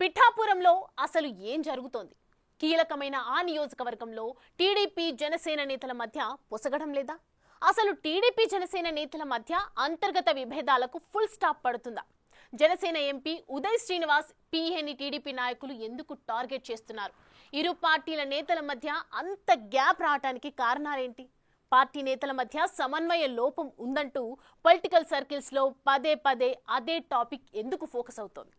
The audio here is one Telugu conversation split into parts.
పిఠాపురంలో అసలు ఏం జరుగుతోంది? కీలకమైన ఆ నియోజకవర్గంలో టీడీపీ జనసేన నేతల మధ్య పొసగడం లేదా? అసలు టీడీపీ జనసేన నేతల మధ్య అంతర్గత విభేదాలకు ఫుల్ స్టాప్ పడుతుందా? జనసేన ఎంపీ ఉదయ్ శ్రీనివాస్ పీఏని టీడీపీ నాయకులు ఎందుకు టార్గెట్ చేస్తున్నారు? ఇరు పార్టీల నేతల మధ్య అంత గ్యాప్ రావడానికి కారణాలేంటి? పార్టీ నేతల మధ్య సమన్వయ లోపం ఉందంటూ పొలిటికల్ సర్కిల్స్ లో పదే పదే అదే టాపిక్ ఎందుకు ఫోకస్ అవుతోంది?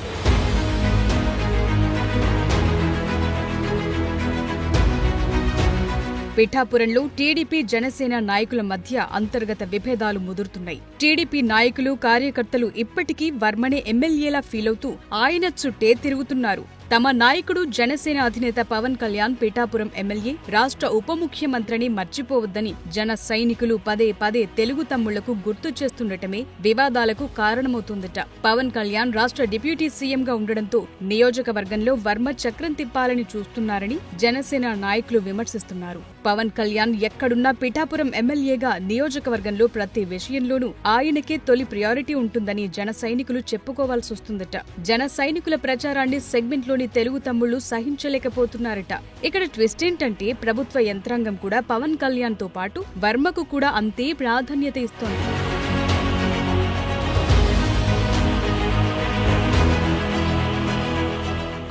పిఠాపురంలో టీడీపీ జనసేన నాయకుల మధ్య అంతర్గత విభేదాలు ముదురుతున్నాయి. టీడీపీ నాయకులు కార్యకర్తలు ఇప్పటికీ వర్మనే ఎమ్మెల్యేలా ఫీలవుతూ ఆయన చుట్టే తిరుగుతున్నారు. తమ నాయకుడు జనసేన అధినేత పవన్ కళ్యాణ్ పిఠాపురం ఎమ్మెల్యే, రాష్ట్ర ఉప ముఖ్యమంత్రిని మర్చిపోవద్దని జన సైనికులు పదే పదే తెలుగు తమ్ముళ్లకు గుర్తు చేస్తుండటమే వివాదాలకు కారణమవుతుందట. పవన్ కళ్యాణ్ రాష్ట్ర డిప్యూటీ సీఎంగా ఉండడంతో నియోజకవర్గంలో వర్మ చక్రం తిప్పాలని చూస్తున్నారని జనసేన నాయకులు విమర్శిస్తున్నారు. పవన్ కళ్యాణ్ ఎక్కడున్నా పిఠాపురం ఎమ్మెల్యేగా నియోజకవర్గంలో ప్రతి విషయంలోనూ ఆయనకే తొలి ప్రయారిటీ ఉంటుందని జన సైనికులు చెప్పుకోవాల్సొస్తుందట. జన సైనికుల ప్రచారాన్ని సెగ్మెంట్లో తెలుగు తమ్ముళ్లు సహించలేకపోతున్నారట. ఇక్కడ ట్విస్ట్ ఏంటంటే ప్రభుత్వ యంత్రాంగం కూడా పవన్ కళ్యాణ్ తో పాటు వర్మకు కూడా అంతే ప్రాధాన్యత ఇస్తోంది.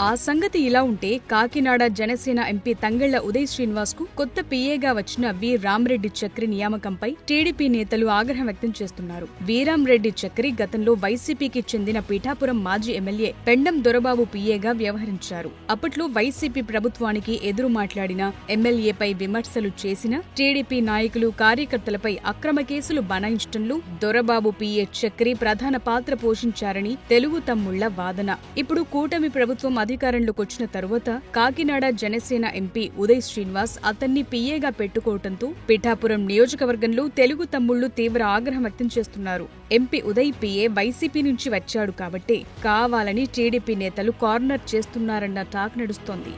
ఆ సంగతి ఇలా ఉంటే కాకినాడ జనసేన ఎంపీ తంగళ్ల ఉదయ్ శ్రీనివాస్ కు కొత్త పీఏగా వచ్చిన వి రామరెడ్డి చక్రి నియామకంపై టీడీపీ నేతలు ఆగ్రహం వ్యక్తం చేస్తున్నారు. వీరాంరెడ్డి చక్రి గతంలో వైసీపీకి చెందిన పిఠాపురం మాజీ ఎమ్మెల్యే పెండం దొరబాబు పీఏగా వ్యవహరించారు. అప్పట్లో వైసీపీ ప్రభుత్వానికి ఎదురు మాట్లాడిన, ఎమ్మెల్యేపై విమర్శలు చేసిన టీడీపీ నాయకులు కార్యకర్తలపై అక్రమ కేసులు బనాయించడంలో దొరబాబు పీఏ చక్రి ప్రధాన పాత్ర పోషించారని తెలుగు తమ్ముళ్ల వాదన. ఇప్పుడు కూటమి ప్రభుత్వం అధికారంలోకి వచ్చిన తరువాత కాకినాడ జనసేన ఎంపీ ఉదయ్ శ్రీనివాస్ అతన్ని పీఏగా పెట్టుకోవడంతో పిఠాపురం నియోజకవర్గంలో తెలుగు తమ్ముళ్లు తీవ్ర ఆగ్రహం వ్యక్తం చేస్తున్నారు. ఎంపీ ఉదయ్ పీఏ వైసీపీ నుంచి వచ్చాడు కాబట్టి కావాలని టీడీపీ నేతలు కార్నర్ చేస్తున్నారన్న టాక్ నడుస్తోంది.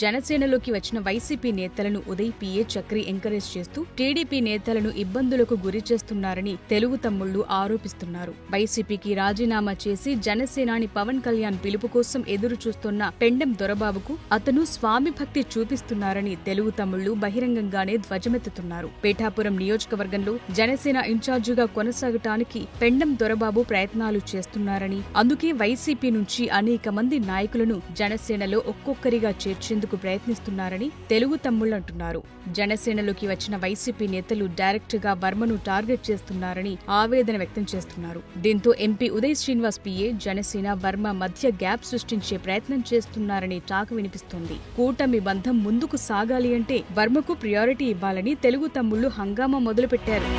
జనసేనలోకి వచ్చిన వైసీపీ నేతలను ఉదయ్ పీఏ చక్రి ఎంకరేజ్ చేస్తూ టీడీపీ నేతలను ఇబ్బందులకు గురి చేస్తున్నారని తెలుగు తమ్ముళ్లు ఆరోపిస్తున్నారు. వైసీపీకి రాజీనామా చేసి జనసేనాని పవన్ కళ్యాణ్ పిలుపు కోసం ఎదురు చూస్తున్న పెండెం దొరబాబుకు అతను స్వామి భక్తి చూపిస్తున్నారని తెలుగు తమ్ముళ్లు బహిరంగంగానే ధ్వజమెత్తుతున్నారు. పిఠాపురం నియోజకవర్గంలో జనసేన ఇన్ఛార్జిగా కొనసాగటానికి పెండెం దొరబాబు ప్రయత్నాలు చేస్తున్నారని, అందుకే వైసీపీ నుంచి అనేక మంది నాయకులను జనసేనలో ఒక్కొక్కరిగా చేర్చేందుకు ప్రయత్నిస్తున్నారని తెలుగు తమ్ముళ్లు అంటున్నారు. జనసేనలోకి వచ్చిన వైసీపీ నేతలు డైరెక్ట్ గా వర్మను టార్గెట్ చేస్తున్నారని ఆవేదన వ్యక్తం చేస్తున్నారు. దీంతో ఎంపీ ఉదయ్ శ్రీనివాస్ పీఏ జనసేన వర్మ మధ్య గ్యాప్ సృష్టించే ప్రయత్నం చేస్తున్నారని టాక్ వినిపిస్తోంది. కూటమి బంధం ముందుకు సాగాలి అంటే వర్మకు ప్రియారిటీ ఇవ్వాలని తెలుగు తమ్ముళ్లు హంగామా మొదలుపెట్టారు.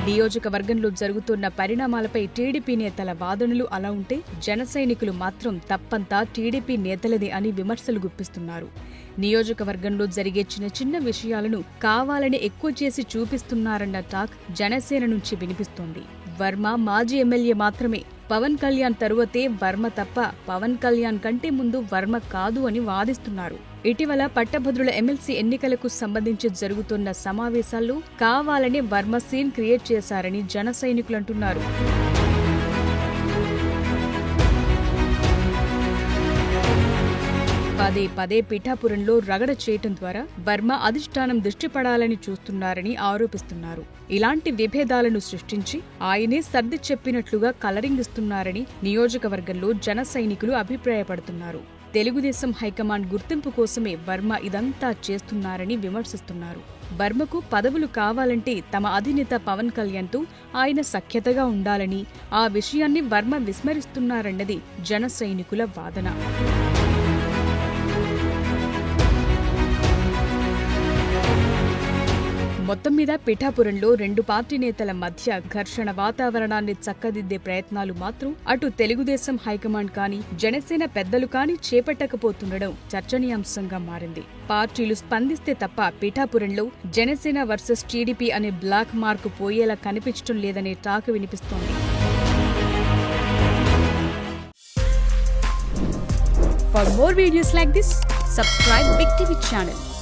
నియోజకవర్గంలో జరుగుతున్న పరిణామాలపై టీడీపీ నేతల వాదనలు అలా ఉంటే జన సైనికులు మాత్రం తప్పంతా టీడీపీ నేతలదే అని విమర్శలు గుప్పిస్తున్నారు. నియోజకవర్గంలో జరిగే చిన్న చిన్న విషయాలను కావాలని ఎక్కువ చేసి చూపిస్తున్నారన్న టాక్ జనసేన నుంచి వినిపిస్తోంది. వర్మ మాజీ ఎమ్మెల్యే మాత్రమే, పవన్ కళ్యాణ్ తరువాతే వర్మ తప్ప పవన్ కళ్యాణ్ కంటే ముందు వర్మ కాదు అని వాదిస్తున్నారు. ఇటీవల పట్టభద్రుల ఎమ్మెల్సీ ఎన్నికలకు సంబంధించి జరుగుతున్న సమావేశాల్లో కావాలని వర్మ సీన్ క్రియేట్ చేశారని జన సైనికులంటున్నారు. పదే పదే పిఠాపురంలో రగడ చేయటం ద్వారా వర్మ అధిష్టానం దృష్టి పడాలని చూస్తున్నారని ఆరోపిస్తున్నారు. ఇలాంటి విభేదాలను సృష్టించి ఆయనే సర్ది చెప్పినట్లుగా కలరింగ్ ఇస్తున్నారని నియోజకవర్గంలో జన సైనికులు అభిప్రాయపడుతున్నారు. తెలుగుదేశం హైకమాండ్ గుర్తింపు కోసమే వర్మ ఇదంతా చేస్తున్నారని విమర్శిస్తున్నారు. వర్మకు పదవులు కావాలంటే తమ అధినేత పవన్ కళ్యాణ్తో ఆయన సఖ్యతగా ఉండాలని, ఆ విషయాన్ని వర్మ విస్మరిస్తున్నారన్నది జన సైనికుల వాదన. మొత్తం మీద పిఠాపురంలో రెండు పార్టీ నేతల మధ్య ఘర్షణ వాతావరణాన్ని చక్కదిద్దే ప్రయత్నాలు మాత్రం అటు తెలుగుదేశం హైకమాండ్ కానీ జనసేన పెద్దలు కానీ చేపట్టకపోతుండడం చర్చనీయాంశంగా మారింది. పార్టీలు స్పందిస్తే తప్ప పిఠాపురంలో జనసేన వర్సెస్ టీడీపీ అనే బ్లాక్ మార్క్ పోయేలా కనిపించడం లేదనే టాక్ వినిపిస్తోంది. For more videos like this, subscribe Big TV channel.